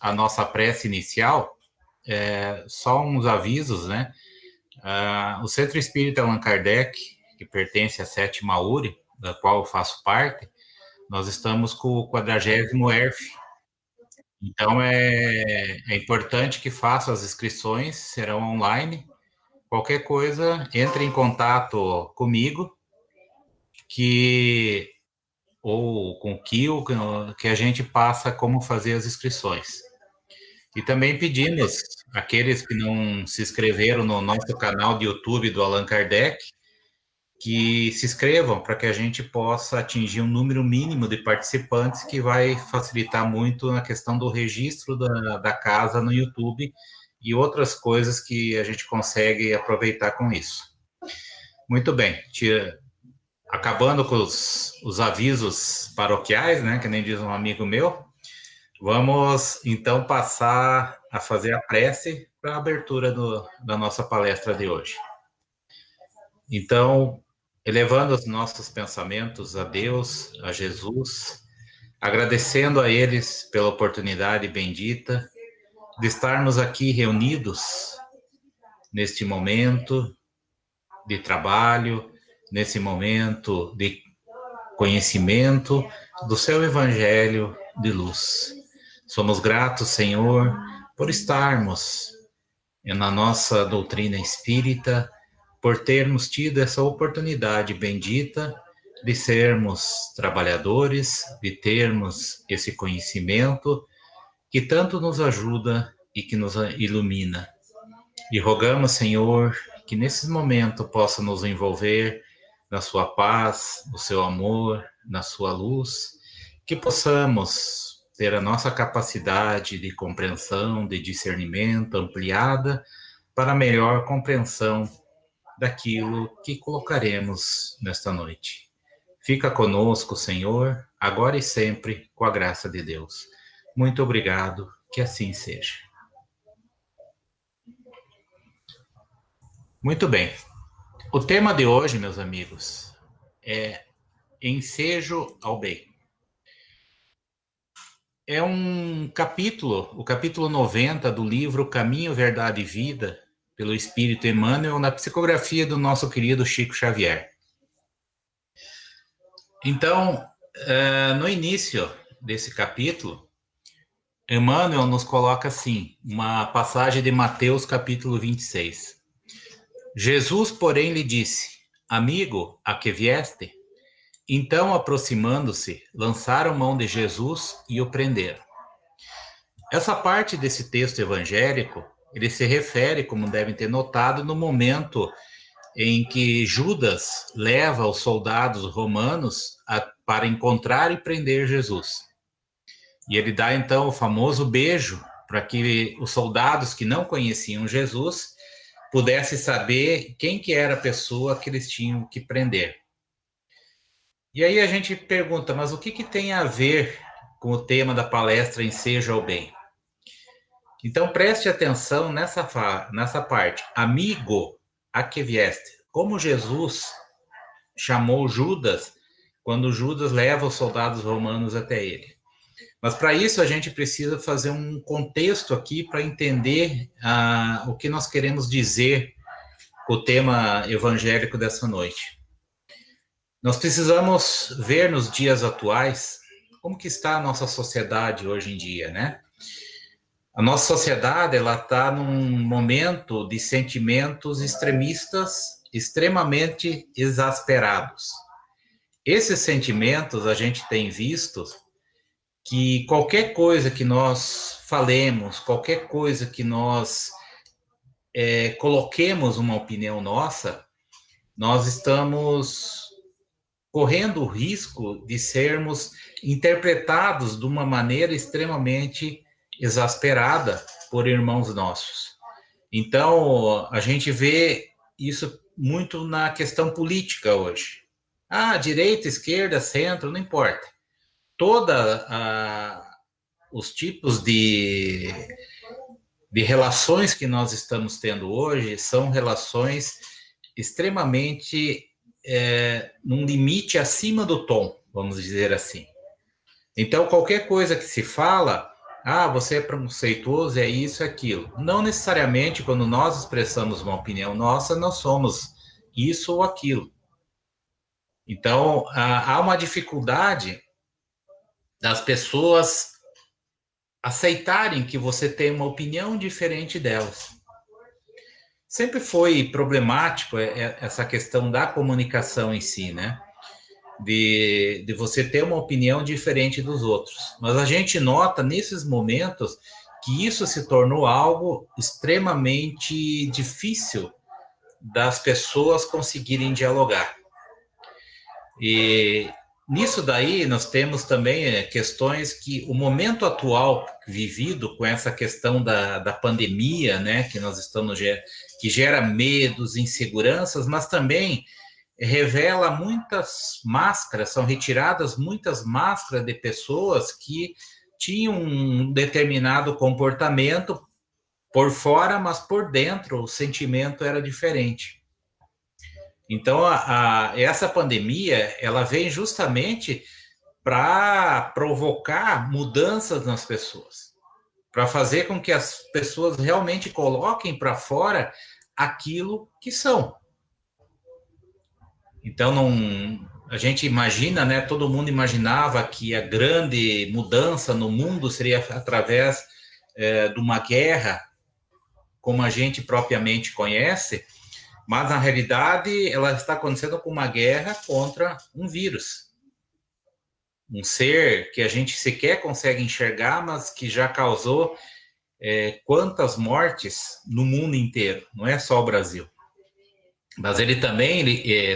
a nossa prece inicial, só uns avisos, né? O Centro Espírita Allan Kardec, que pertence à Sétima URI, da qual eu faço parte, nós estamos com o 40º ERF. Então, é importante que façam as inscrições, serão online. Qualquer coisa, entre em contato comigo, ou com o Kio, que a gente passa como fazer as inscrições. E também pedimos àqueles que não se inscreveram no nosso canal de YouTube do Allan Kardec, que se inscrevam para que a gente possa atingir um número mínimo de participantes, que vai facilitar muito na questão do registro da casa no YouTube e outras coisas que a gente consegue aproveitar com isso. Muito bem, acabando com os avisos paroquiais, né, que nem diz um amigo meu, vamos então passar a fazer a prece para a abertura da nossa palestra de hoje. Então, elevando os nossos pensamentos a Deus, a Jesus, agradecendo a eles pela oportunidade bendita de estarmos aqui reunidos neste momento de trabalho, nesse momento de conhecimento do seu Evangelho de luz. Somos gratos, Senhor, por estarmos na nossa doutrina espírita, por termos tido essa oportunidade bendita de sermos trabalhadores, de termos esse conhecimento que tanto nos ajuda e que nos ilumina. E rogamos, Senhor, que nesse momento possa nos envolver na sua paz, no seu amor, na sua luz, que possamos ter a nossa capacidade de compreensão, de discernimento ampliada para melhor compreensão daquilo que colocaremos nesta noite. Fica conosco, Senhor, agora e sempre, com a graça de Deus. Muito obrigado, que assim seja. Muito bem. O tema de hoje, meus amigos, é ensejo ao bem. É um capítulo, o capítulo 90 do livro Caminho, Verdade e Vida, pelo Espírito Emmanuel, na psicografia do nosso querido Chico Xavier. Então, no início desse capítulo, Emmanuel nos coloca assim, uma passagem de Mateus capítulo 26. Jesus, porém, lhe disse: Amigo, a que vieste? Então, aproximando-se, lançaram mão de Jesus e o prenderam. Essa parte desse texto evangélico, ele se refere, como devem ter notado, no momento em que Judas leva os soldados romanos para encontrar e prender Jesus. E ele dá, então, o famoso beijo para que os soldados que não conheciam Jesus pudessem saber quem que era a pessoa que eles tinham que prender. E aí a gente pergunta, mas o que tem a ver com o tema da palestra Enseja ao Bem? Então preste atenção nessa parte. Amigo, a que vieste? Como Jesus chamou Judas quando Judas leva os soldados romanos até ele. Mas para isso a gente precisa fazer um contexto aqui para entender o que nós queremos dizer com o tema evangélico dessa noite. Nós precisamos ver nos dias atuais como que está a nossa sociedade hoje em dia, né? A nossa sociedade, ela está num momento de sentimentos extremistas, extremamente exasperados. Esses sentimentos, a gente tem visto que qualquer coisa que nós falemos, qualquer coisa que nós coloquemos uma opinião nossa, nós estamos correndo o risco de sermos interpretados de uma maneira extremamente exasperada por irmãos nossos. Então, a gente vê isso muito na questão política hoje. Direita, esquerda, centro, não importa. Os tipos de relações que nós estamos tendo hoje são relações extremamente num limite acima do tom, vamos dizer assim. Então, qualquer coisa que se fala Ah, você é preconceituoso, é isso, é aquilo. Não necessariamente quando nós expressamos uma opinião nossa, nós somos isso ou aquilo. Então, há uma dificuldade das pessoas aceitarem que você tem uma opinião diferente delas. Sempre foi problemático essa questão da comunicação em si, né? De você ter uma opinião diferente dos outros. Mas a gente nota nesses momentos que isso se tornou algo extremamente difícil das pessoas conseguirem dialogar. E nisso daí nós temos também questões que o momento atual vivido com essa questão da pandemia, né, que nós estamos, que gera medos, inseguranças, mas também revela muitas máscaras, são retiradas muitas máscaras de pessoas que tinham um determinado comportamento por fora, mas por dentro o sentimento era diferente. Então, essa pandemia, ela vem justamente para provocar mudanças nas pessoas, para fazer com que as pessoas realmente coloquem para fora aquilo que são. Então, não, a gente imagina, né? Todo mundo imaginava que a grande mudança no mundo seria através de uma guerra, como a gente propriamente conhece, mas na realidade ela está acontecendo com uma guerra contra um vírus, um ser que a gente sequer consegue enxergar, mas que já causou quantas mortes no mundo inteiro, não é só o Brasil. Mas ele também,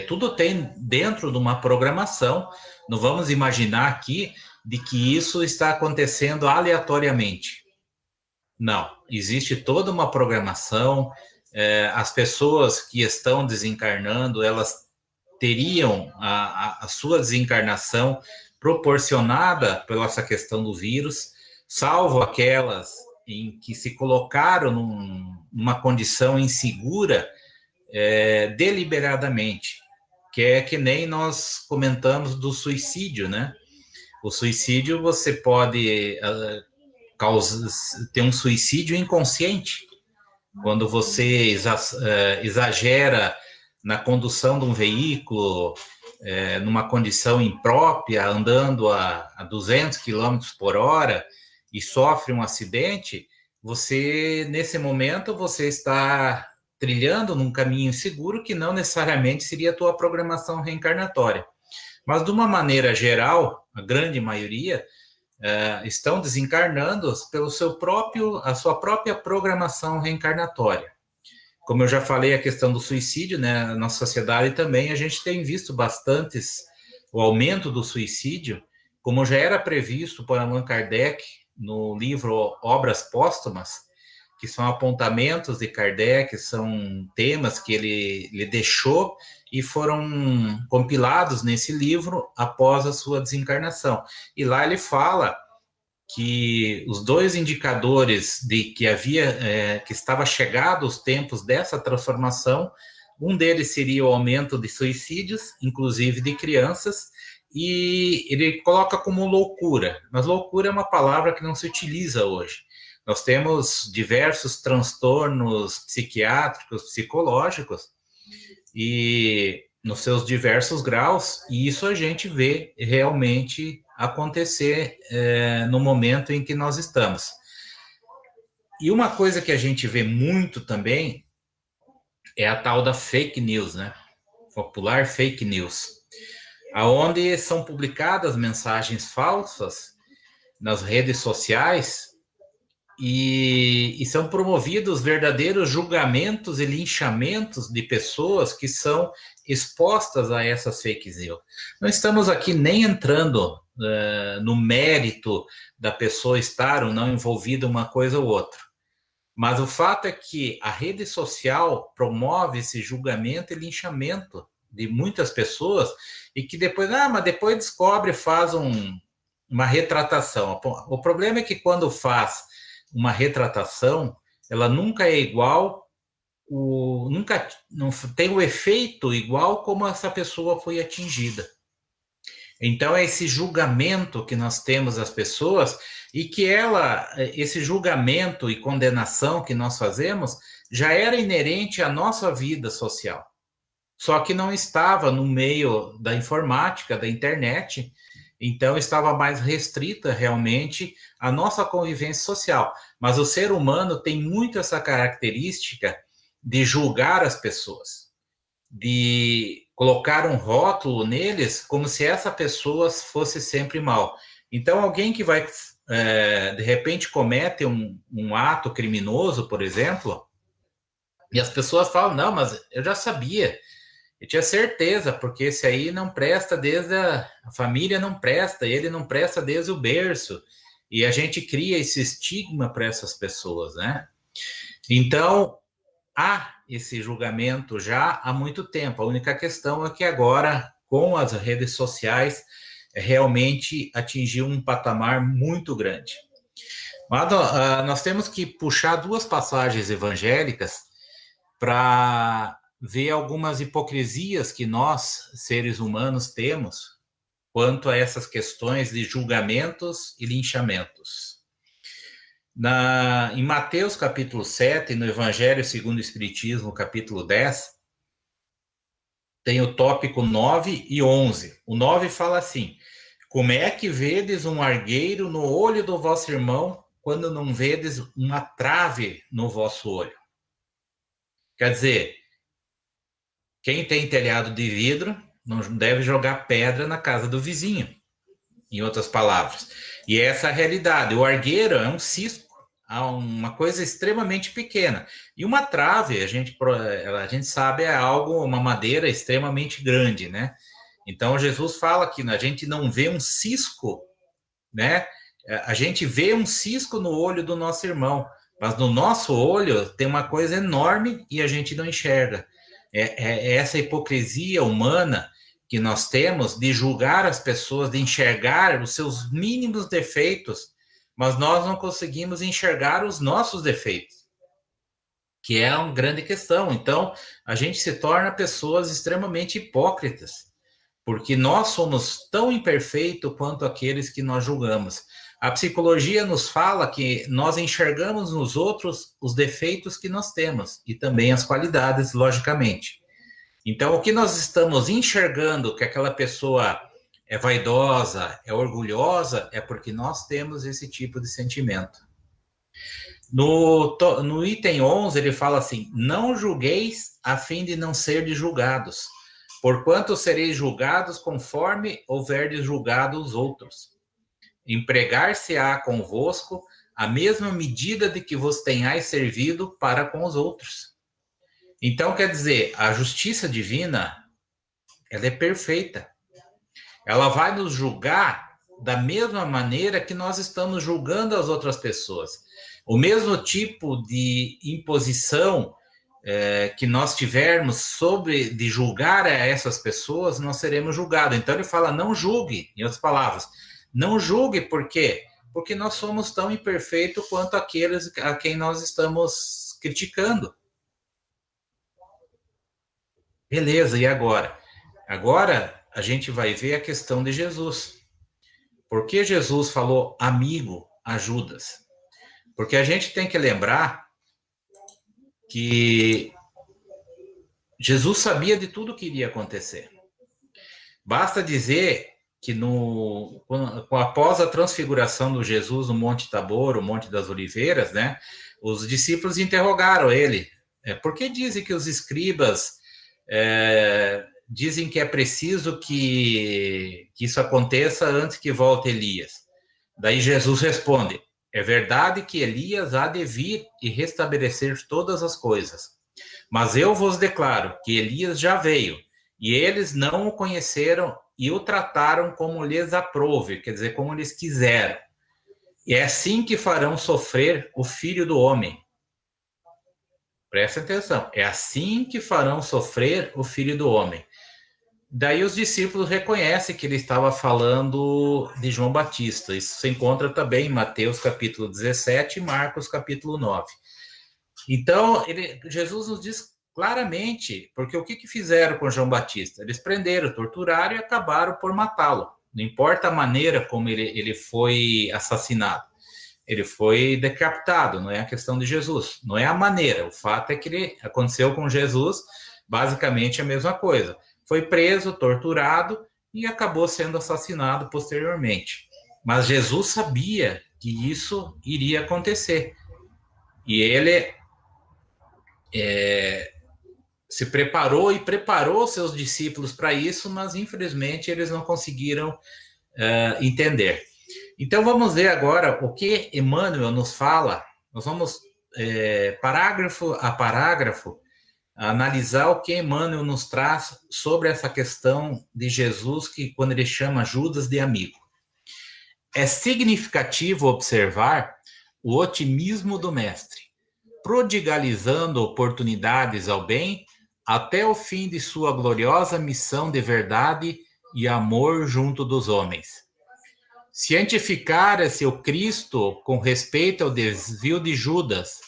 tudo tem dentro de uma programação. Não vamos imaginar aqui de que isso está acontecendo aleatoriamente. Não, existe toda uma programação. As pessoas que estão desencarnando, elas teriam a sua desencarnação proporcionada pela essa questão do vírus, salvo aquelas em que se colocaram numa condição insegura deliberadamente, que é que nem nós comentamos do suicídio, né? O suicídio você pode ter um suicídio inconsciente, quando você exagera na condução de um veículo, numa condição imprópria, andando a 200 quilômetros por hora e sofre um acidente, você, nesse momento, você está trilhando num caminho seguro que não necessariamente seria a tua programação reencarnatória. Mas, de uma maneira geral, a grande maioria estão desencarnando pelo a sua própria programação reencarnatória. Como eu já falei, a questão do suicídio, né, na nossa sociedade também, a gente tem visto o aumento do suicídio, como já era previsto por Allan Kardec no livro Obras Póstumas, que são apontamentos de Kardec, são temas que ele deixou e foram compilados nesse livro após a sua desencarnação. E lá ele fala que os dois indicadores de que que estava chegado os tempos dessa transformação, um deles seria o aumento de suicídios, inclusive de crianças, e ele coloca como loucura, mas loucura é uma palavra que não se utiliza hoje. Nós temos diversos transtornos psiquiátricos, psicológicos, e nos seus diversos graus, e isso a gente vê realmente acontecer no momento em que nós estamos. E uma coisa que a gente vê muito também é a tal da fake news, né? Popular fake news, aonde são publicadas mensagens falsas nas redes sociais e são promovidos verdadeiros julgamentos e linchamentos de pessoas que são expostas a essas fake news. Não estamos aqui nem entrando no mérito da pessoa estar ou não envolvida em uma coisa ou outra. Mas o fato é que a rede social promove esse julgamento e linchamento de muitas pessoas e que depois, mas depois descobre, faz uma retratação. O problema é que quando faz uma retratação, ela nunca é igual, nunca não tem o efeito igual como essa pessoa foi atingida. Então, é esse julgamento que nós temos das pessoas e que esse julgamento e condenação que nós fazemos já era inerente à nossa vida social. Só que não estava no meio da informática, da internet, então estava mais restrita realmente à nossa convivência social. Mas o ser humano tem muito essa característica de julgar as pessoas, de colocar um rótulo neles como se essa pessoa fosse sempre mal. Então, alguém que vai, de repente, comete um ato criminoso, por exemplo, e as pessoas falam, não, mas eu já sabia, eu tinha certeza, porque esse aí não presta desde a família não presta, ele não presta desde o berço. E a gente cria esse estigma para essas pessoas, né? Então, há esse julgamento já há muito tempo. A única questão é que agora, com as redes sociais, realmente atingiu um patamar muito grande. Mas nós temos que puxar duas passagens evangélicas para ver algumas hipocrisias que nós, seres humanos, temos quanto a essas questões de julgamentos e linchamentos. Em Mateus capítulo 7, no Evangelho segundo o Espiritismo, capítulo 10, tem o tópico 9 e 11. O 9 fala assim: como é que vedes um argueiro no olho do vosso irmão, quando não vedes uma trave no vosso olho? Quer dizer, quem tem telhado de vidro não deve jogar pedra na casa do vizinho, em outras palavras. E essa é a realidade. O argueiro é um cisco, uma coisa extremamente pequena. E uma trave, a gente sabe, é algo, uma madeira extremamente grande, né? Então, Jesus fala que a gente não vê um cisco, né? A gente vê um cisco no olho do nosso irmão, mas no nosso olho tem uma coisa enorme e a gente não enxerga. É essa hipocrisia humana que nós temos de julgar as pessoas, de enxergar os seus mínimos defeitos, mas nós não conseguimos enxergar os nossos defeitos, que é uma grande questão. Então, a gente se torna pessoas extremamente hipócritas, porque nós somos tão imperfeitos quanto aqueles que nós julgamos. A psicologia nos fala que nós enxergamos nos outros os defeitos que nós temos e também as qualidades, logicamente. Então, o que nós estamos enxergando que aquela pessoa é vaidosa, é orgulhosa, é porque nós temos esse tipo de sentimento. No item 11, ele fala assim: não julgueis a fim de não ser julgados, porquanto sereis julgados conforme houverdes julgado os outros. Empregar-se-á convosco a mesma medida de que vos tenhais servido para com os outros. Então, quer dizer, a justiça divina, ela é perfeita. Ela vai nos julgar da mesma maneira que nós estamos julgando as outras pessoas. O mesmo tipo de imposição que nós tivermos de julgar a essas pessoas, nós seremos julgados. Então ele fala, não julgue, em outras palavras. Não julgue por quê? Porque nós somos tão imperfeitos quanto aqueles a quem nós estamos criticando. Beleza, e agora? Agora a gente vai ver a questão de Jesus. Por que Jesus falou amigo a Judas? Porque a gente tem que lembrar que Jesus sabia de tudo que iria acontecer. Basta dizer que após a transfiguração do Jesus no Monte Tabor, o Monte das Oliveiras, né, os discípulos interrogaram ele. Por que dizem que os escribas dizem que é preciso que isso aconteça antes que volte Elias? Daí Jesus responde: é verdade que Elias há de vir e restabelecer todas as coisas. Mas eu vos declaro que Elias já veio, e eles não o conheceram e o trataram como lhes aprouve, quer dizer, como eles quiseram. E é assim que farão sofrer o Filho do Homem. Presta atenção, é assim que farão sofrer o Filho do Homem. Daí os discípulos reconhecem que ele estava falando de João Batista. Isso se encontra também em Mateus capítulo 17 e Marcos capítulo 9. Então, Jesus nos diz claramente, porque o que fizeram com João Batista? Eles prenderam, torturaram e acabaram por matá-lo. Não importa a maneira como ele foi assassinado. Ele foi decapitado, não é a questão de Jesus. Não é a maneira. O fato é que ele aconteceu com Jesus basicamente a mesma coisa. Foi preso, torturado e acabou sendo assassinado posteriormente. Mas Jesus sabia que isso iria acontecer. E ele se preparou e preparou seus discípulos para isso, mas infelizmente eles não conseguiram entender. Então vamos ver agora o que Emmanuel nos fala. Nós vamos, parágrafo a parágrafo, analisar o que Emmanuel nos traz sobre essa questão de Jesus, que quando ele chama Judas de amigo. É significativo observar o otimismo do mestre, prodigalizando oportunidades ao bem até o fim de sua gloriosa missão de verdade e amor junto dos homens. Cientificara-se o Cristo com respeito ao desvio de Judas,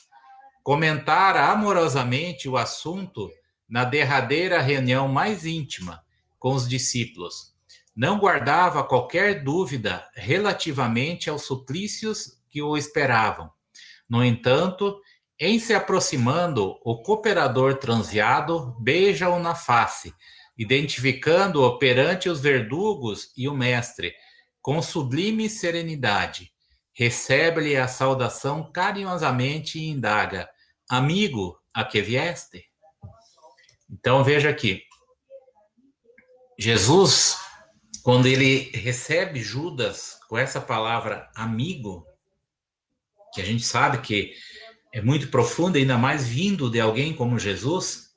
comentara amorosamente o assunto na derradeira reunião mais íntima com os discípulos. Não guardava qualquer dúvida relativamente aos suplícios que o esperavam. No entanto, em se aproximando, o cooperador transviado beija-o na face, identificando-o perante os verdugos e o mestre, com sublime serenidade. Recebe-lhe a saudação carinhosamente e indaga: amigo, a que vieste? Então veja aqui, Jesus, quando ele recebe Judas com essa palavra amigo, que a gente sabe que é muito profunda, ainda mais vindo de alguém como Jesus,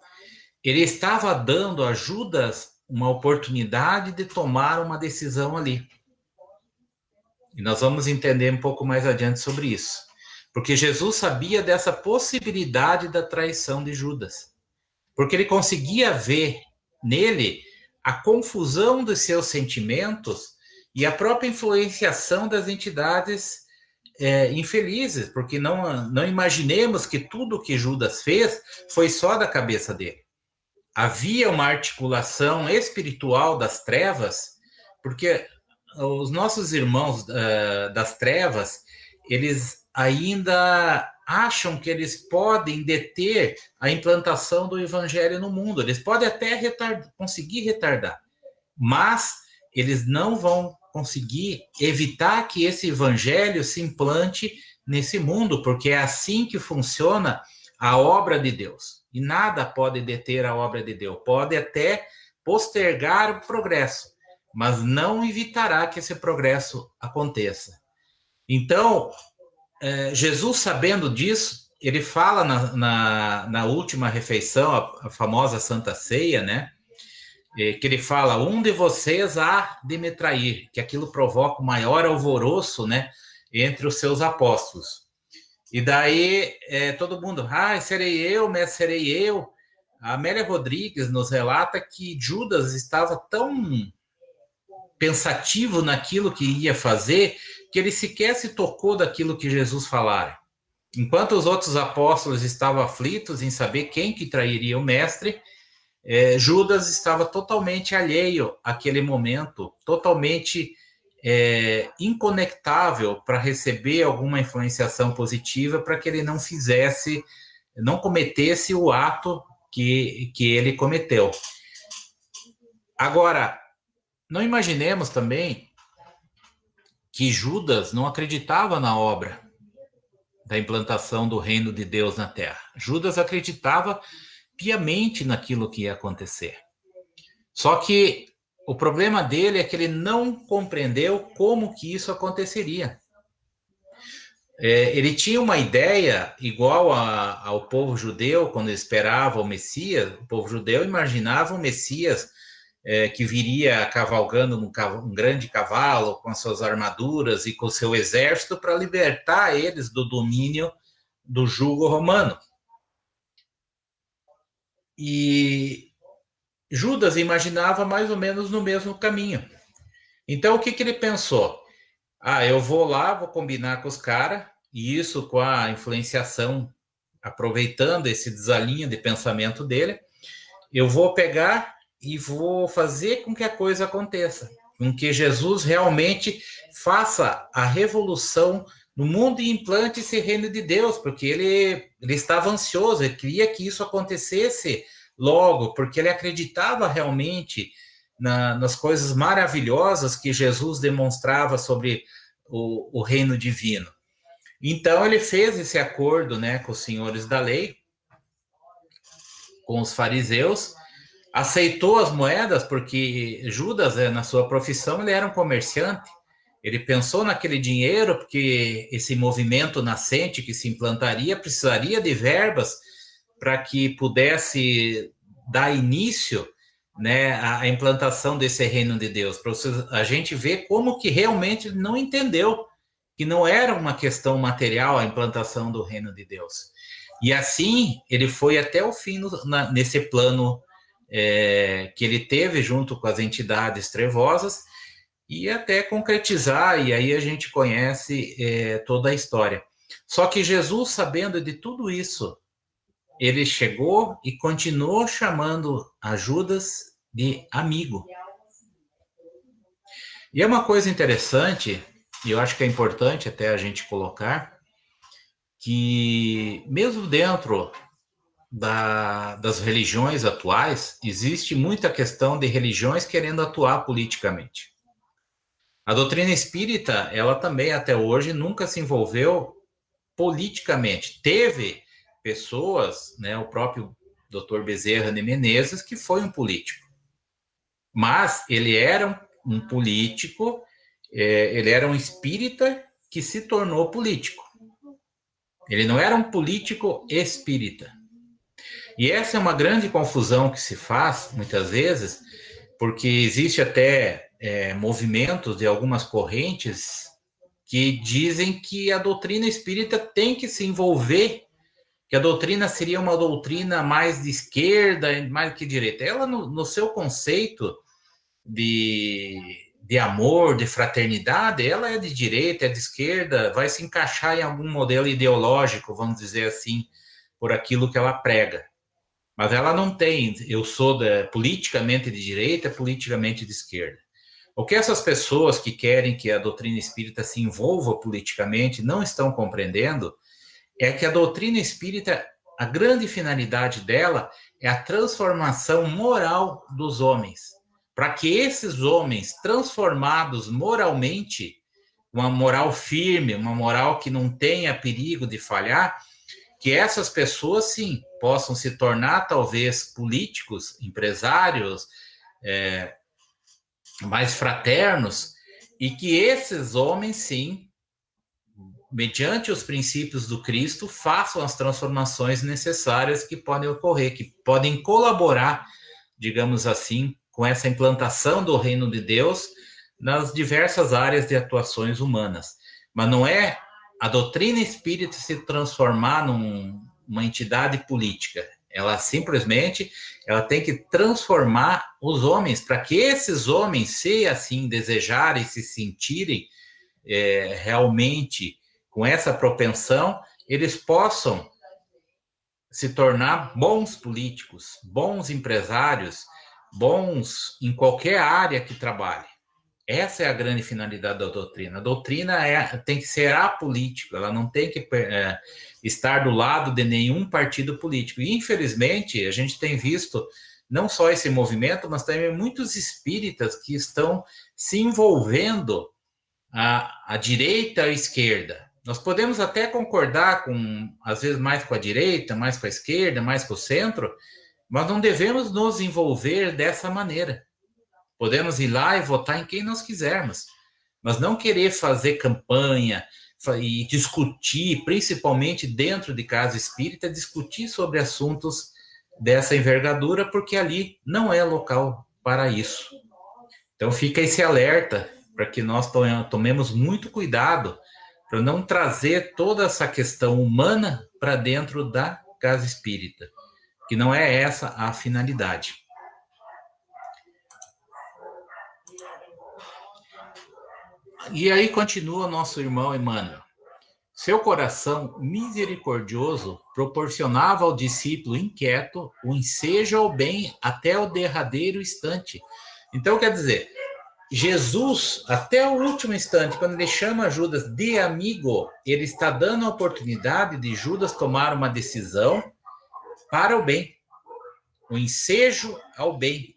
ele estava dando a Judas uma oportunidade de tomar uma decisão ali. E nós vamos entender um pouco mais adiante sobre isso. Porque Jesus sabia dessa possibilidade da traição de Judas. Porque ele conseguia ver nele a confusão dos seus sentimentos e a própria influenciação das entidades infelizes, porque não imaginemos que tudo que Judas fez foi só da cabeça dele. Havia uma articulação espiritual das trevas, porque os nossos irmãos das trevas, eles ainda acham que eles podem deter a implantação do evangelho no mundo. Eles podem até conseguir retardar, mas eles não vão conseguir evitar que esse evangelho se implante nesse mundo, porque é assim que funciona a obra de Deus. E nada pode deter a obra de Deus. Pode até postergar o progresso, mas não evitará que esse progresso aconteça. Então, Jesus, sabendo disso, ele fala na última refeição, a famosa Santa Ceia, né? Que ele fala: um de vocês há de me trair, que aquilo provoca o maior alvoroço, né, entre os seus apóstolos. E daí todo mundo: serei eu, mestre, serei eu. A Amélia Rodrigues nos relata que Judas estava tão pensativo naquilo que ia fazer, que ele sequer se tocou daquilo que Jesus falara. Enquanto os outros apóstolos estavam aflitos em saber quem que trairia o mestre, Judas estava totalmente alheio àquele momento, totalmente inconectável para receber alguma influenciação positiva, para que ele não cometesse o ato que ele cometeu. Agora, não imaginemos também que Judas não acreditava na obra da implantação do reino de Deus na Terra. Judas acreditava piamente naquilo que ia acontecer. Só que o problema dele é que ele não compreendeu como que isso aconteceria. Ele tinha uma ideia igual ao povo judeu, quando esperava o Messias. O povo judeu imaginava o Messias que viria cavalgando um grande cavalo, com as suas armaduras e com o seu exército, para libertar eles do domínio do jugo romano. E Judas imaginava mais ou menos no mesmo caminho. Então, o que ele pensou? Eu vou lá, vou combinar com os caras, e isso com a influenciação, aproveitando esse desalinho de pensamento dele, eu vou pegar e vou fazer com que a coisa aconteça. com que Jesus realmente faça a revolução no mundo e implante esse reino de Deus, porque ele estava ansioso, ele queria que isso acontecesse logo, porque ele acreditava realmente nas coisas maravilhosas que Jesus demonstrava sobre o reino divino. Então ele fez esse acordo, né, com os senhores da lei, com os fariseus, aceitou as moedas, porque Judas, na sua profissão, ele era um comerciante. Ele pensou naquele dinheiro, porque esse movimento nascente que se implantaria precisaria de verbas para que pudesse dar início, né, à implantação desse reino de Deus. Para a gente ver como que realmente ele não entendeu que não era uma questão material a implantação do reino de Deus. E assim ele foi até o fim nesse plano que ele teve junto com as entidades trevosas e até concretizar, e aí a gente conhece toda a história. Só que Jesus, sabendo de tudo isso, ele chegou e continuou chamando a Judas de amigo. E é uma coisa interessante, e eu acho que é importante até a gente colocar, que mesmo dentro das religiões atuais, existe muita questão de religiões querendo atuar politicamente. A doutrina espírita, ela também até hoje nunca se envolveu politicamente. Teve pessoas, né, o próprio Dr. Bezerra de Menezes, que foi um político. Mas ele era um político, ele era um espírita que se tornou político. Ele não era um político espírita. E essa é uma grande confusão que se faz, muitas vezes, porque existe até movimentos de algumas correntes que dizem que a doutrina espírita tem que se envolver, que a doutrina seria uma doutrina mais de esquerda, mais que direita. Ela, no seu conceito de amor, de fraternidade, ela é de direita, é de esquerda, vai se encaixar em algum modelo ideológico, vamos dizer assim, por aquilo que ela prega. Mas ela não tem, eu sou politicamente de direita, politicamente de esquerda. O que essas pessoas que querem que a doutrina espírita se envolva politicamente não estão compreendendo é que a doutrina espírita, a grande finalidade dela é a transformação moral dos homens. Para que esses homens transformados moralmente, uma moral firme, uma moral que não tenha perigo de falhar, que essas pessoas, sim, possam se tornar, talvez, políticos, empresários, mais fraternos, e que esses homens, sim, mediante os princípios do Cristo, façam as transformações necessárias que podem ocorrer, que podem colaborar, digamos assim, com essa implantação do reino de Deus nas diversas áreas de atuações humanas. Mas não é a doutrina espírita se transformar numa entidade política. Ela simplesmente tem que transformar os homens, para que esses homens, se assim desejarem, se sentirem realmente com essa propensão, eles possam se tornar bons políticos, bons empresários, bons em qualquer área que trabalhe. Essa é a grande finalidade da doutrina. A doutrina tem que ser apolítica, ela não tem que estar do lado de nenhum partido político. E, infelizmente, a gente tem visto não só esse movimento, mas também muitos espíritas que estão se envolvendo à direita e à esquerda. Nós podemos até concordar às vezes, mais com a direita, mais com a esquerda, mais com o centro, mas não devemos nos envolver dessa maneira. Podemos ir lá e votar em quem nós quisermos, mas não querer fazer campanha e discutir, principalmente dentro de casa espírita, discutir sobre assuntos dessa envergadura, porque ali não é local para isso. Então fica esse alerta para que nós tomemos muito cuidado para não trazer toda essa questão humana para dentro da casa espírita, que não é essa a finalidade. E aí continua nosso irmão Emmanuel. Seu coração misericordioso proporcionava ao discípulo inquieto o ensejo ao bem até o derradeiro instante. Então, quer dizer, Jesus, até o último instante, quando ele chama Judas de amigo, ele está dando a oportunidade de Judas tomar uma decisão para o bem, o ensejo ao bem.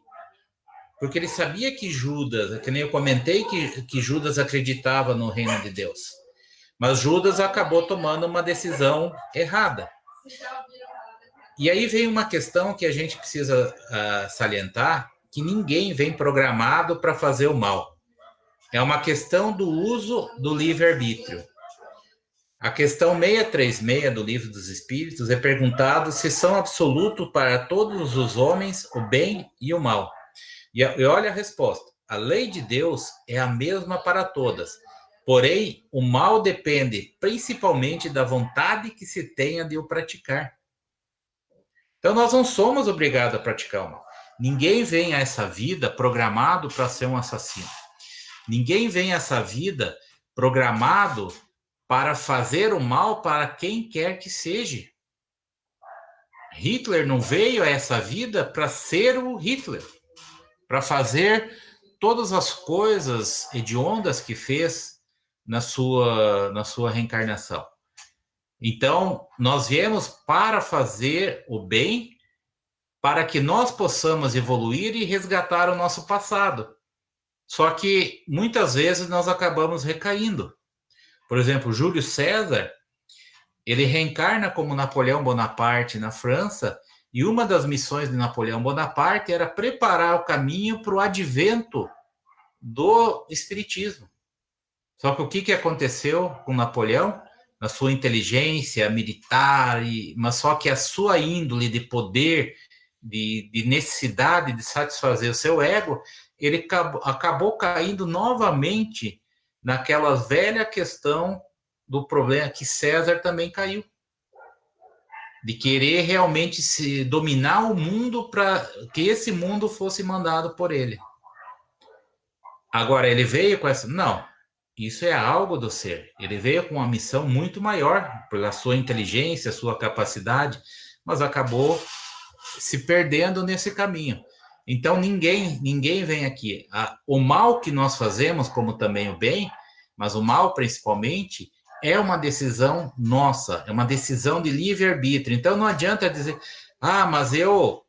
Porque ele sabia que Judas, que nem eu comentei, que Judas acreditava no reino de Deus. Mas Judas acabou tomando uma decisão errada. E aí vem uma questão que a gente precisa salientar, que ninguém vem programado para fazer o mal. É uma questão do uso do livre-arbítrio. A questão 636 do Livro dos Espíritos é perguntado se são absolutos para todos os homens o bem e o mal. E olha a resposta. A lei de Deus é a mesma para todas. Porém, o mal depende principalmente da vontade que se tenha de o praticar. Então, nós não somos obrigados a praticar o mal. Ninguém vem a essa vida programado para ser um assassino. Ninguém vem a essa vida programado para fazer o mal para quem quer que seja. Hitler não veio a essa vida para ser o Hitler, para fazer todas as coisas hediondas que fez na sua reencarnação. Então, nós viemos para fazer o bem, para que nós possamos evoluir e resgatar o nosso passado. Só que, muitas vezes, nós acabamos recaindo. Por exemplo, Júlio César, ele reencarna como Napoleão Bonaparte na França, e uma das missões de Napoleão Bonaparte era preparar o caminho para o advento do espiritismo. Só que o que aconteceu com Napoleão? Na sua inteligência militar, mas só que a sua índole de poder, de necessidade de satisfazer o seu ego, ele acabou caindo novamente naquela velha questão do problema que César também caiu. De querer realmente se dominar o mundo para que esse mundo fosse mandado por ele. Agora, ele veio com essa... Não, isso é algo do ser. Ele veio com uma missão muito maior, pela sua inteligência, sua capacidade, mas acabou se perdendo nesse caminho. Então, ninguém vem aqui. O mal que nós fazemos, como também o bem, mas o mal principalmente, é uma decisão nossa, é uma decisão de livre-arbítrio. Então, não adianta dizer, mas eu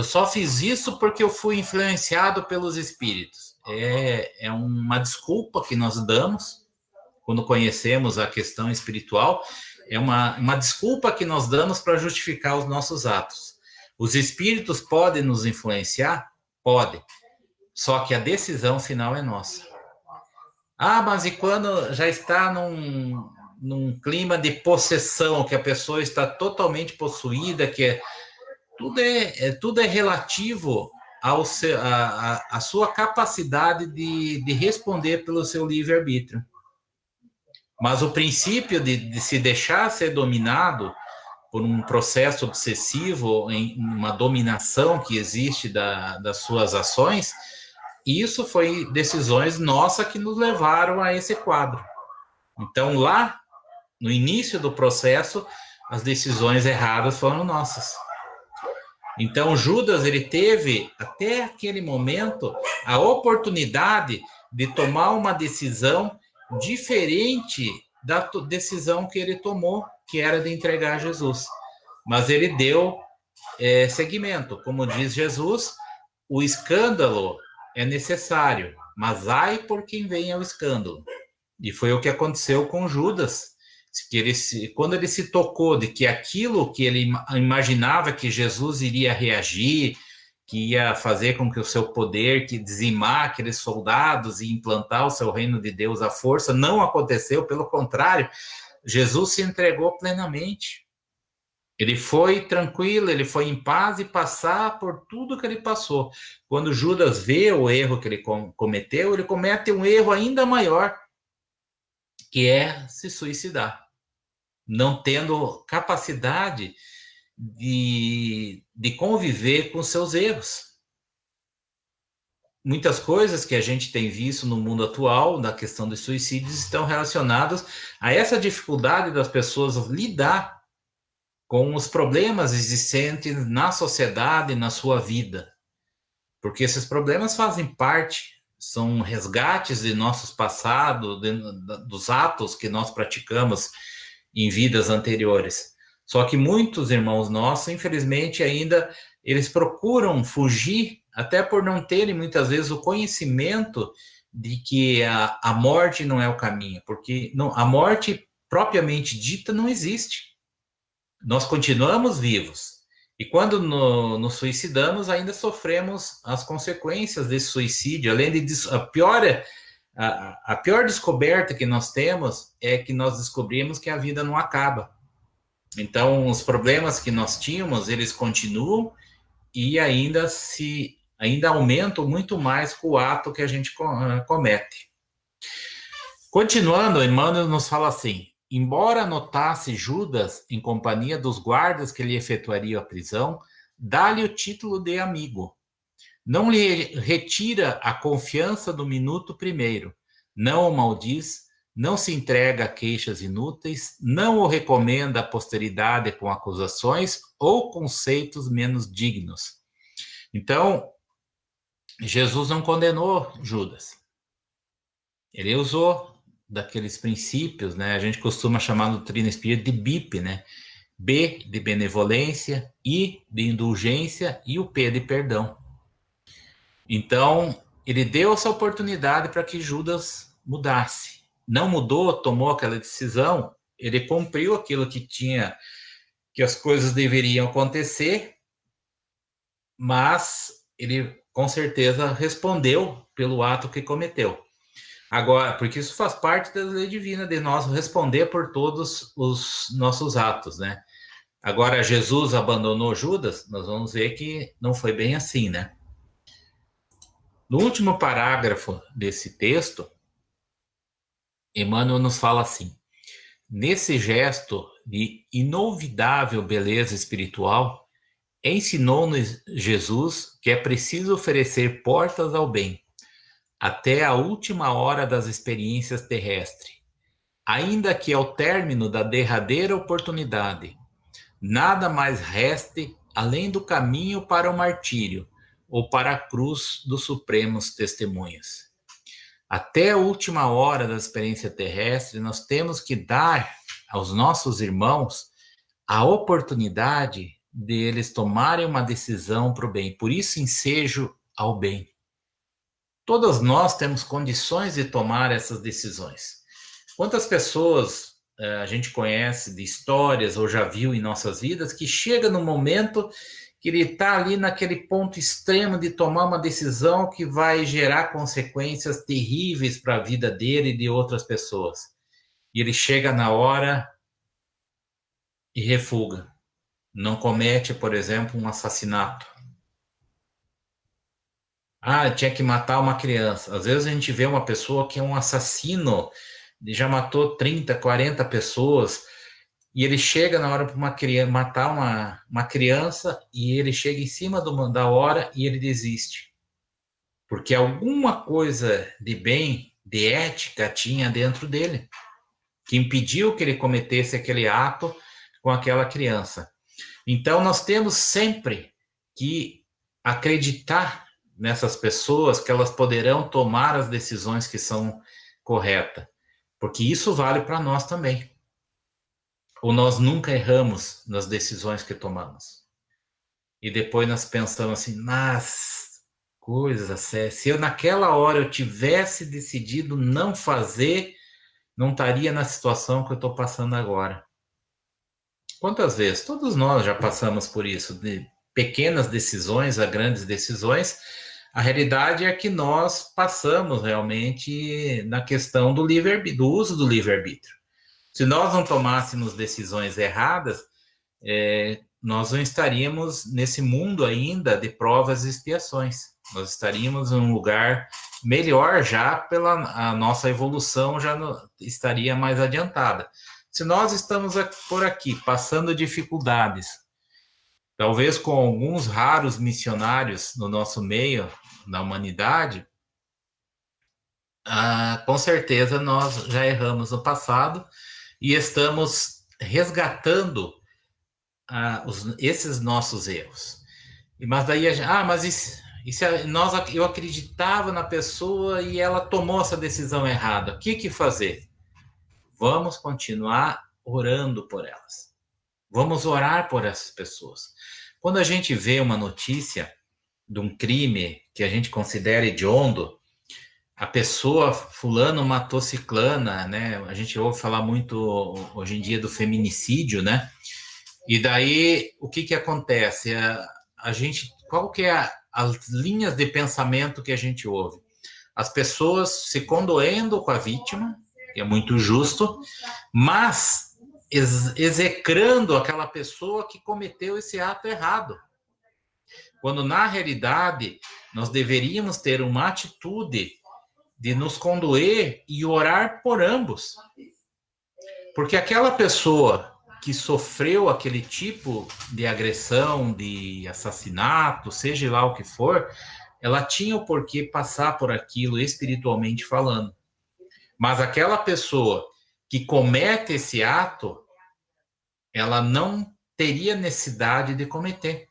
só fiz isso porque eu fui influenciado pelos espíritos. É uma desculpa que nós damos quando conhecemos a questão espiritual, é uma desculpa que nós damos para justificar os nossos atos. Os espíritos podem nos influenciar? Podem. Só que a decisão final é nossa. Mas e quando já está num clima de possessão, que a pessoa está totalmente possuída, que tudo é relativo à sua capacidade de responder pelo seu livre-arbítrio. Mas o princípio de se deixar ser dominado por um processo obsessivo, em uma dominação que existe das suas ações, isso foi decisões nossas que nos levaram a esse quadro. Então, lá, no início do processo, as decisões erradas foram nossas. Então, Judas, ele teve, até aquele momento, a oportunidade de tomar uma decisão diferente da decisão que ele tomou, que era de entregar Jesus. Mas ele deu seguimento. Como diz Jesus, o escândalo é necessário, mas ai por quem vem ao escândalo. E foi o que aconteceu com Judas. Quando ele se tocou de que aquilo que ele imaginava que Jesus iria reagir, que ia fazer com que o seu poder, que dizimar aqueles soldados e implantar o seu reino de Deus à força, não aconteceu, pelo contrário, Jesus se entregou plenamente. Ele foi tranquilo, ele foi em paz e passar por tudo que ele passou. Quando Judas vê o erro que ele cometeu, ele comete um erro ainda maior, que é se suicidar, não tendo capacidade de conviver com seus erros. Muitas coisas que a gente tem visto no mundo atual, da questão dos suicídios, estão relacionadas a essa dificuldade das pessoas lidar com os problemas existentes na sociedade, na sua vida. Porque esses problemas fazem parte são resgates de nossos passados, dos atos que nós praticamos em vidas anteriores. Só que muitos irmãos nossos, infelizmente, ainda eles procuram fugir, até por não terem muitas vezes o conhecimento de que a morte não é o caminho, porque não, a morte propriamente dita não existe. Nós continuamos vivos. E quando nos suicidamos, ainda sofremos as consequências desse suicídio. Além de a pior descoberta que nós temos é que nós descobrimos que a vida não acaba. Então, os problemas que nós tínhamos, eles continuam e ainda aumentam muito mais com o ato que a gente comete. Continuando, Emmanuel nos fala assim: embora notasse Judas em companhia dos guardas que lhe efetuariam a prisão, dá-lhe o título de amigo. Não lhe retira a confiança do minuto primeiro, não o maldiz, não se entrega a queixas inúteis, não o recomenda à posteridade com acusações ou conceitos menos dignos. Então, Jesus não condenou Judas. Ele usou daqueles princípios, né? A gente costuma chamar no doutrina espírita de BIP, né? B de benevolência, I de indulgência e o P de perdão. Então, ele deu essa oportunidade para que Judas mudasse. Não mudou, tomou aquela decisão, ele cumpriu aquilo que as coisas deveriam acontecer, mas ele com certeza respondeu pelo ato que cometeu. Agora, porque isso faz parte da lei divina de nós responder por todos os nossos atos, né? Agora, Jesus abandonou Judas, nós vamos ver que não foi bem assim, né? No último parágrafo desse texto, Emmanuel nos fala assim: nesse gesto de inolvidável beleza espiritual, ensinou-nos Jesus que é preciso oferecer portas ao bem, até a última hora das experiências terrestres, ainda que ao término da derradeira oportunidade, nada mais reste além do caminho para o martírio ou para a cruz dos supremos testemunhas. Até a última hora da experiência terrestre, nós temos que dar aos nossos irmãos a oportunidade deles tomarem uma decisão para o bem. Por isso, ensejo ao bem. Todas nós temos condições de tomar essas decisões. Quantas pessoas a gente conhece de histórias ou já viu em nossas vidas que chega no momento que ele está ali naquele ponto extremo de tomar uma decisão que vai gerar consequências terríveis para a vida dele e de outras pessoas. E ele chega na hora e refuga. Não comete, por exemplo, um assassinato. Ah, tinha que matar uma criança. Às vezes a gente vê uma pessoa que é um assassino, já matou 30, 40 pessoas, e ele chega na hora para matar uma criança, e ele chega em cima da hora e ele desiste. Porque alguma coisa de bem, de ética, tinha dentro dele, que impediu que ele cometesse aquele ato com aquela criança. Então, nós temos sempre que acreditar nessas pessoas, que elas poderão tomar as decisões que são corretas, porque isso vale para nós também. Ou nós nunca erramos nas decisões que tomamos. E depois nós pensamos assim, mas coisa séria, se eu naquela hora eu tivesse decidido não fazer, não estaria na situação que eu estou passando agora. Quantas vezes? Todos nós já passamos por isso, de pequenas decisões a grandes decisões. A realidade é que nós passamos realmente na questão do uso do livre-arbítrio. Se nós não tomássemos decisões erradas, nós não estaríamos nesse mundo ainda de provas e expiações. Nós estaríamos em um lugar melhor já a nossa evolução já estaria mais adiantada. Se nós estamos por aqui passando dificuldades, talvez com alguns raros missionários no nosso meio, na humanidade, com certeza nós já erramos no passado e estamos resgatando esses nossos erros. Mas daí mas E se eu acreditava na pessoa e ela tomou essa decisão errada, o que fazer? Vamos continuar orando por elas. Vamos orar por essas pessoas. Quando a gente vê uma notícia de um crime que a gente considera hediondo, a pessoa fulano matou ciclana, né? A gente ouve falar muito hoje em dia do feminicídio, né? E daí o que acontece? A gente, qual que é as linhas de pensamento que a gente ouve? As pessoas se condoendo com a vítima, que é muito justo, mas execrando aquela pessoa que cometeu esse ato errado. Quando na realidade nós deveríamos ter uma atitude de nos condoer e orar por ambos. Porque aquela pessoa que sofreu aquele tipo de agressão, de assassinato, seja lá o que for, ela tinha o porquê passar por aquilo espiritualmente falando. Mas aquela pessoa que comete esse ato, ela não teria necessidade de cometer.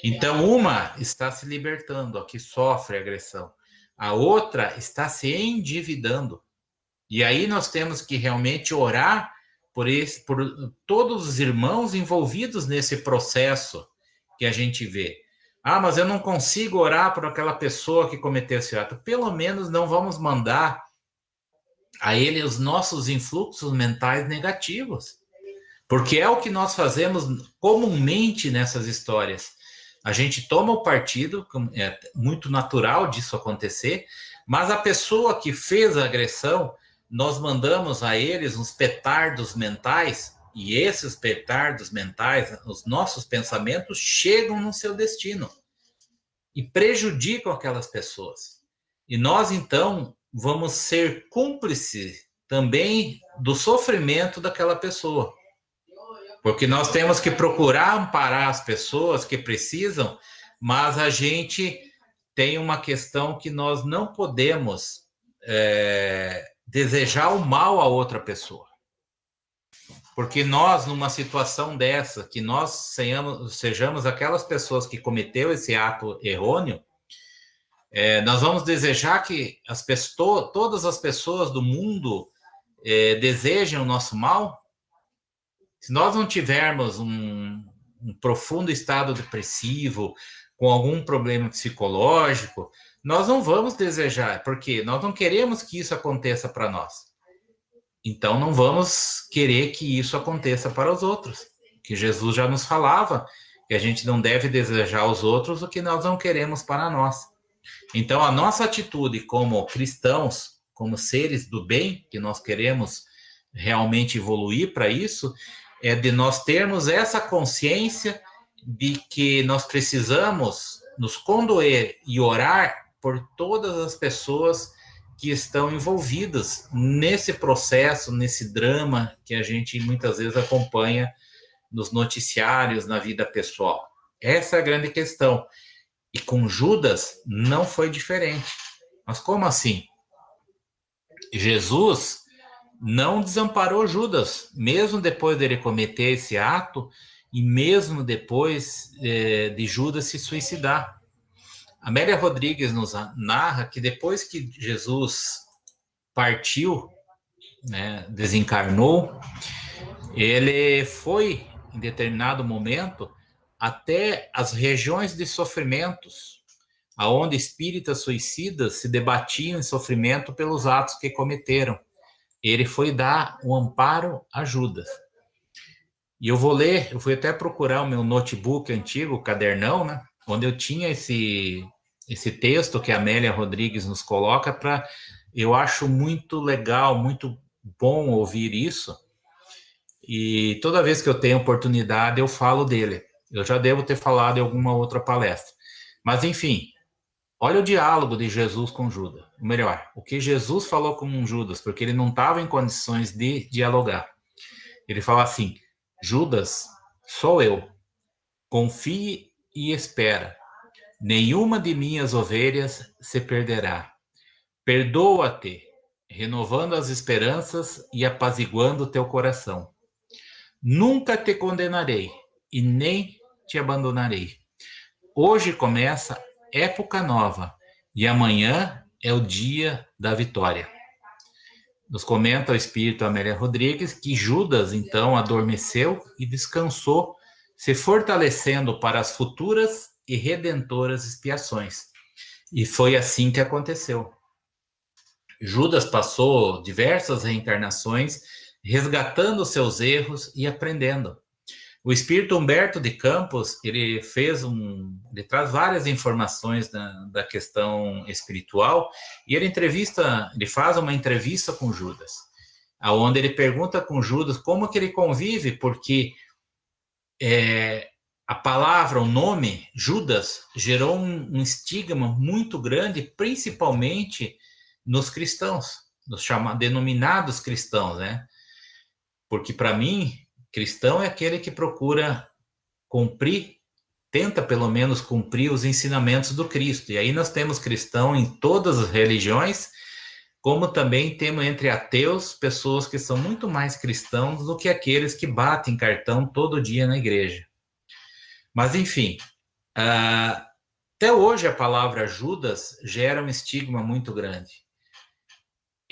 Então, uma está se libertando, a que sofre agressão. A outra está se endividando. E aí nós temos que realmente orar por todos os irmãos envolvidos nesse processo que a gente vê. Ah, mas eu não consigo orar por aquela pessoa que cometeu esse ato. Pelo menos não vamos mandar a ele os nossos influxos mentais negativos. Porque é o que nós fazemos comumente nessas histórias. A gente toma o partido, é muito natural disso acontecer, mas a pessoa que fez a agressão, nós mandamos a eles uns petardos mentais, e esses petardos mentais, os nossos pensamentos, chegam no seu destino e prejudicam aquelas pessoas. E nós, então, vamos ser cúmplices também do sofrimento daquela pessoa. Porque nós temos que procurar amparar as pessoas que precisam, mas a gente tem uma questão que nós não podemos desejar o mal a outra pessoa. Porque nós, numa situação dessa, que nós sejamos aquelas pessoas que cometeu esse ato errôneo, nós vamos desejar que todas as pessoas do mundo desejem o nosso mal. Se nós não tivermos um profundo estado depressivo, com algum problema psicológico, nós não vamos desejar, porque nós não queremos que isso aconteça para nós. Então, não vamos querer que isso aconteça para os outros. Que Jesus já nos falava que a gente não deve desejar aos outros o que nós não queremos para nós. Então, a nossa atitude como cristãos, como seres do bem, que nós queremos realmente evoluir para isso, é de nós termos essa consciência de que nós precisamos nos condoer e orar por todas as pessoas que estão envolvidas nesse processo, nesse drama que a gente muitas vezes acompanha nos noticiários, na vida pessoal. Essa é a grande questão. E com Judas não foi diferente. Mas como assim? Jesus não desamparou Judas, mesmo depois dele cometer esse ato e mesmo depois de Judas se suicidar. Amélia Rodrigues nos narra que depois que Jesus partiu, né, desencarnou, ele foi, em determinado momento, até as regiões de sofrimentos, aonde espíritas suicidas se debatiam em sofrimento pelos atos que cometeram. Ele foi dar o amparo a Judas. E eu fui até procurar o meu notebook antigo, o cadernão, né, onde eu tinha esse texto que a Amélia Rodrigues nos coloca, eu acho muito legal, muito bom ouvir isso, e toda vez que eu tenho oportunidade eu falo dele. Eu já devo ter falado em alguma outra palestra. Mas, enfim, olha o diálogo de Jesus com Judas. Ou melhor, o que Jesus falou com Judas, porque ele não estava em condições de dialogar. Ele fala assim: Judas, sou eu. Confie e espera. Nenhuma de minhas ovelhas se perderá. Perdoa-te, renovando as esperanças e apaziguando teu coração. Nunca te condenarei e nem te abandonarei. Hoje começa época nova, e amanhã é o dia da vitória. Nos comenta o espírito Amélia Rodrigues que Judas, então, adormeceu e descansou, se fortalecendo para as futuras e redentoras expiações. E foi assim que aconteceu. Judas passou diversas reencarnações, resgatando seus erros e aprendendo. O espírito Humberto de Campos, ele traz várias informações da questão espiritual e ele faz uma entrevista com Judas, aonde ele pergunta com Judas como que ele convive, porque a palavra, o nome Judas gerou um estigma muito grande, principalmente nos cristãos, nos denominados cristãos, né? Porque para mim, cristão é aquele que procura cumprir, tenta pelo menos cumprir os ensinamentos do Cristo. E aí nós temos cristão em todas as religiões, como também temos entre ateus pessoas que são muito mais cristãos do que aqueles que batem cartão todo dia na igreja. Mas enfim, até hoje a palavra Judas gera um estigma muito grande.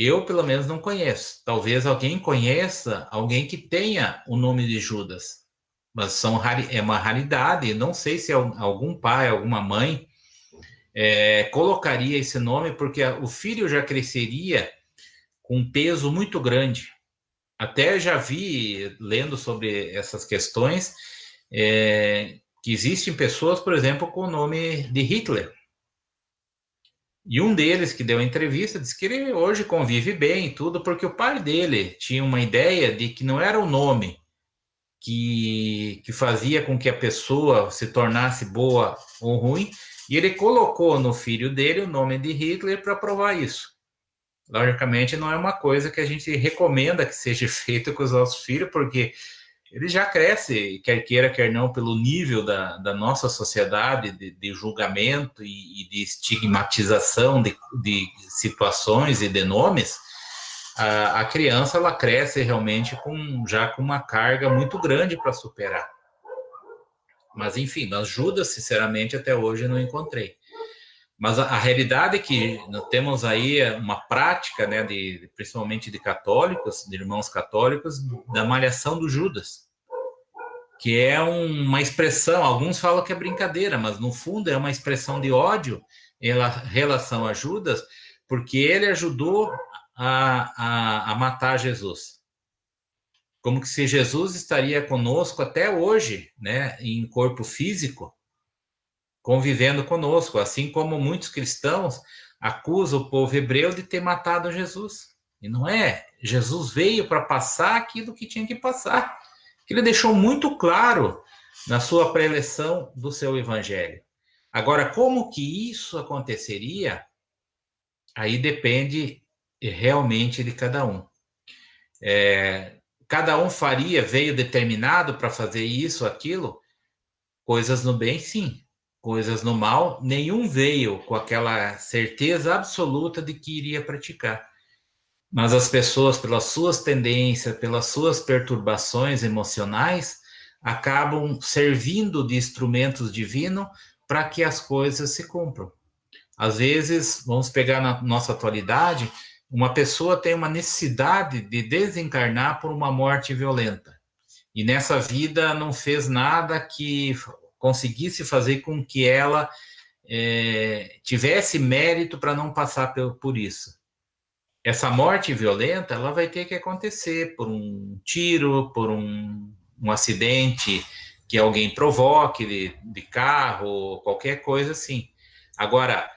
Eu, pelo menos, não conheço. Talvez alguém conheça alguém que tenha o nome de Judas. Mas é uma raridade. Não sei se algum pai, alguma mãe colocaria esse nome, porque o filho já cresceria com um peso muito grande. Até já vi, lendo sobre essas questões, que existem pessoas, por exemplo, com o nome de Hitler. E um deles que deu a entrevista disse que ele hoje convive bem e tudo, porque o pai dele tinha uma ideia de que não era o nome que fazia com que a pessoa se tornasse boa ou ruim, e ele colocou no filho dele o nome de Hitler para provar isso. Logicamente, não é uma coisa que a gente recomenda que seja feita com os nossos filhos, porque ele já cresce, quer queira, quer não, pelo nível da nossa sociedade de julgamento e de estigmatização de situações e de nomes. A criança ela cresce realmente já com uma carga muito grande para superar. Mas enfim, nas Judas, sinceramente, até hoje eu não encontrei. Mas a realidade é que nós temos aí uma prática, né, principalmente de católicos, de irmãos católicos, da malhação do Judas, que é uma expressão, alguns falam que é brincadeira, mas no fundo é uma expressão de ódio em relação a Judas, porque ele ajudou a matar Jesus. Como que se Jesus estaria conosco até hoje, né, em corpo físico, convivendo conosco, assim como muitos cristãos acusam o povo hebreu de ter matado Jesus. E não é. Jesus veio para passar aquilo que tinha que passar. Ele deixou muito claro na sua preleção do seu evangelho. Agora, como que isso aconteceria? Aí depende realmente de cada um. Cada um veio determinado para fazer isso, aquilo, coisas no bem, sim. Coisas no mal, nenhum veio com aquela certeza absoluta de que iria praticar. Mas as pessoas, pelas suas tendências, pelas suas perturbações emocionais, acabam servindo de instrumentos divinos para que as coisas se cumpram. Às vezes, vamos pegar na nossa atualidade, uma pessoa tem uma necessidade de desencarnar por uma morte violenta. E nessa vida não fez nada que conseguisse fazer com que ela tivesse mérito para não passar por isso. Essa morte violenta, ela vai ter que acontecer por um tiro, por um acidente que alguém provoque de carro, qualquer coisa assim. Agora,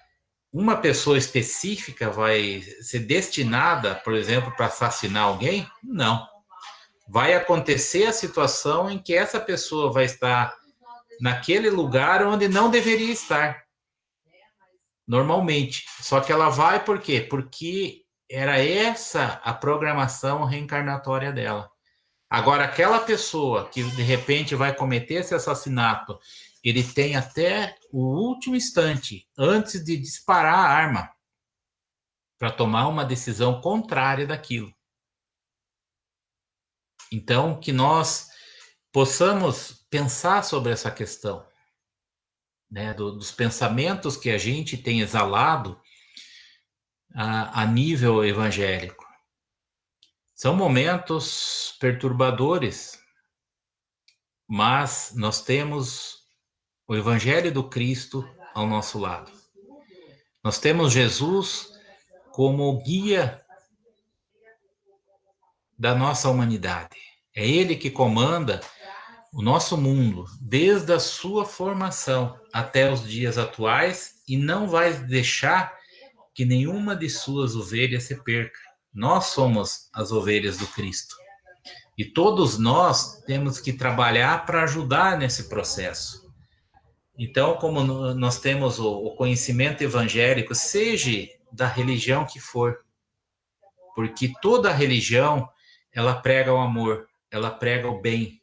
uma pessoa específica vai ser destinada, por exemplo, para assassinar alguém? Não. Vai acontecer a situação em que essa pessoa vai estar naquele lugar onde não deveria estar, normalmente. Só que ela vai por quê? Porque era essa a programação reencarnatória dela. Agora, aquela pessoa que de repente vai cometer esse assassinato, ele tem até o último instante, antes de disparar a arma, para tomar uma decisão contrária daquilo. Então, que nós possamos pensar sobre essa questão. né, dos pensamentos que a gente tem exalado a nível evangélico. São momentos perturbadores, mas nós temos o Evangelho do Cristo ao nosso lado. Nós temos Jesus como guia da nossa humanidade. É Ele que comanda o nosso mundo, desde a sua formação até os dias atuais, e não vai deixar que nenhuma de suas ovelhas se perca. Nós somos as ovelhas do Cristo. E todos nós temos que trabalhar para ajudar nesse processo. Então, como nós temos o conhecimento evangélico, seja da religião que for, porque toda religião, ela prega o amor, ela prega o bem.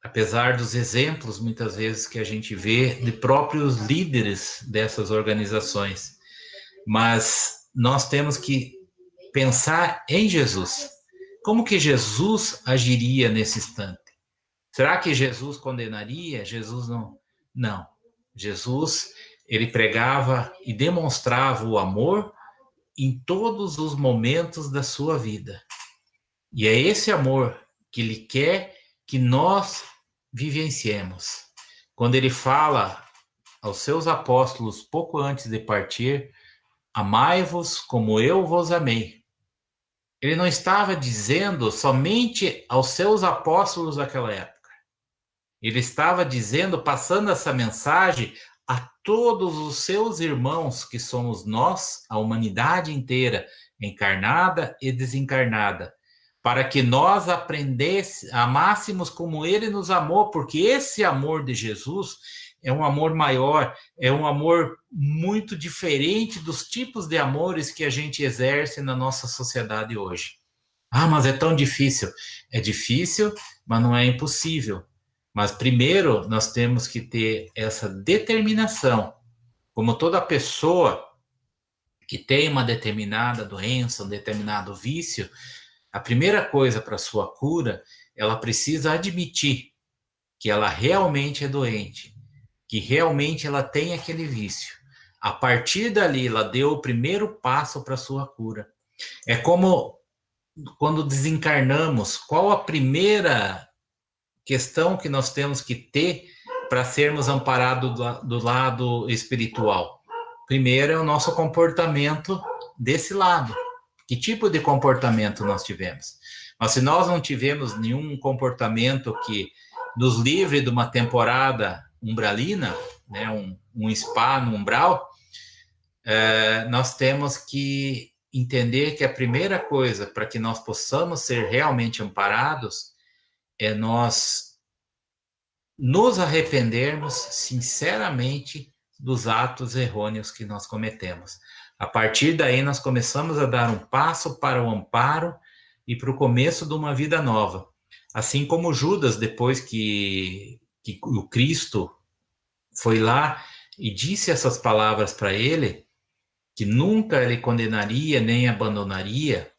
Apesar dos exemplos, muitas vezes, que a gente vê de próprios líderes dessas organizações. Mas nós temos que pensar em Jesus. Como que Jesus agiria nesse instante? Será que Jesus condenaria? Jesus não. Não. Jesus, ele pregava e demonstrava o amor em todos os momentos da sua vida. E é esse amor que ele quer que nós vivenciemos. Quando ele fala aos seus apóstolos, pouco antes de partir, amai-vos como eu vos amei. Ele não estava dizendo somente aos seus apóstolos daquela época. Ele estava dizendo, passando essa mensagem a todos os seus irmãos, que somos nós, a humanidade inteira, encarnada e desencarnada, para que nós amássemos como ele nos amou, porque esse amor de Jesus é um amor maior, é um amor muito diferente dos tipos de amores que a gente exerce na nossa sociedade hoje. Ah, mas é tão difícil. É difícil, mas não é impossível. Mas primeiro nós temos que ter essa determinação. Como toda pessoa que tem uma determinada doença, um determinado vício, a primeira coisa para sua cura, ela precisa admitir que ela realmente é doente, que realmente ela tem aquele vício. A partir dali, ela deu o primeiro passo para sua cura. É como quando desencarnamos, qual a primeira questão que nós temos que ter para sermos amparados do lado espiritual? Primeiro é o nosso comportamento desse lado. Que tipo de comportamento nós tivemos? Mas se nós não tivemos nenhum comportamento que nos livre de uma temporada umbralina, né, um spa no umbral, nós temos que entender que a primeira coisa para que nós possamos ser realmente amparados é nós nos arrependermos sinceramente dos atos errôneos que nós cometemos. A partir daí, nós começamos a dar um passo para o amparo e para o começo de uma vida nova. Assim como Judas, depois que o Cristo foi lá e disse essas palavras para ele, que nunca ele condenaria nem abandonaria,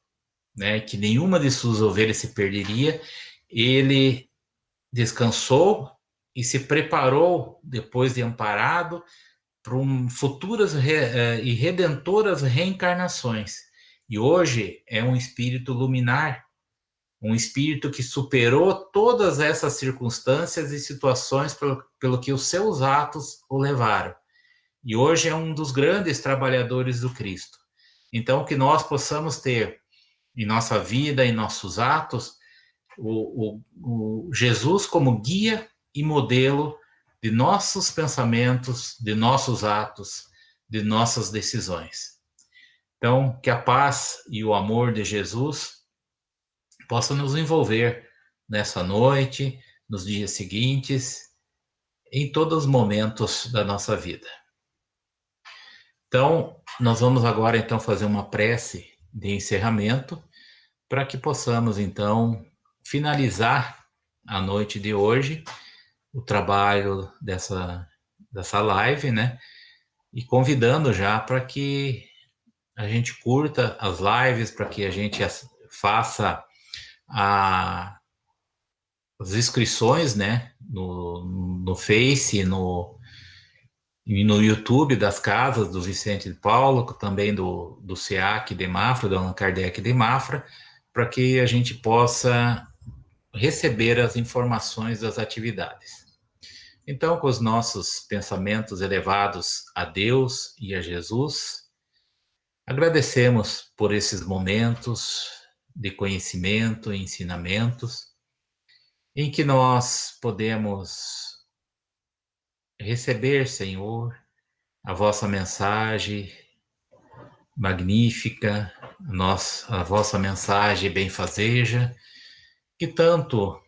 né, que nenhuma de suas ovelhas se perderia, ele descansou e se preparou, depois de amparado, para futuras e redentoras reencarnações. E hoje é um espírito luminar, um espírito que superou todas essas circunstâncias e situações pelo que os seus atos o levaram. E hoje é um dos grandes trabalhadores do Cristo. Então, que nós possamos ter em nossa vida, em nossos atos, o Jesus como guia e modelo de nossos pensamentos, de nossos atos, de nossas decisões. Então, que a paz e o amor de Jesus possam nos envolver nessa noite, nos dias seguintes, em todos os momentos da nossa vida. Então, nós vamos agora então fazer uma prece de encerramento para que possamos então finalizar a noite de hoje, o trabalho dessa live, né? E convidando já para que a gente curta as lives, para que a gente faça as inscrições, né, no Face e no YouTube das casas do Vicente de Paulo, também do SEAC de Mafra, do Allan Kardec de Mafra, para que a gente possa receber as informações das atividades. Então, com os nossos pensamentos elevados a Deus e a Jesus, agradecemos por esses momentos de conhecimento e ensinamentos em que nós podemos receber, Senhor, a vossa mensagem magnífica, a vossa mensagem benfazeja, que tanto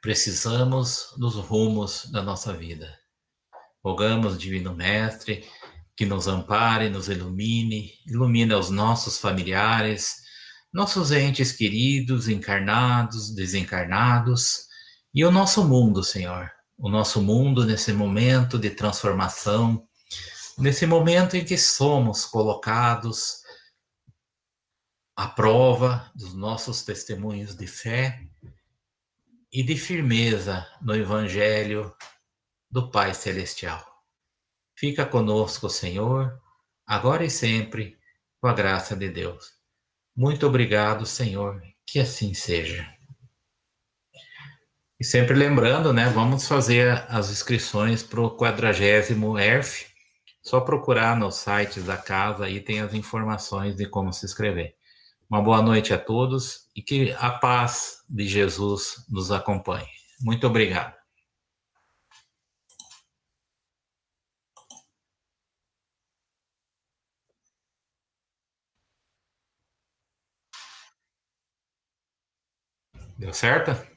precisamos nos rumos da nossa vida. Rogamos, Divino Mestre, que nos ampare, nos ilumine, ilumine os nossos familiares, nossos entes queridos, encarnados, desencarnados, e o nosso mundo, Senhor. O nosso mundo nesse momento de transformação, nesse momento em que somos colocados à prova dos nossos testemunhos de fé e de firmeza no Evangelho do Pai Celestial. Fica conosco, Senhor, agora e sempre, com a graça de Deus. Muito obrigado, Senhor, que assim seja. E sempre lembrando, né, vamos fazer as inscrições para o 40º ERF. Só procurar nos sites da casa, aí tem as informações de como se inscrever. Uma boa noite a todos e que a paz de Jesus nos acompanhe. Muito obrigado. Deu certo?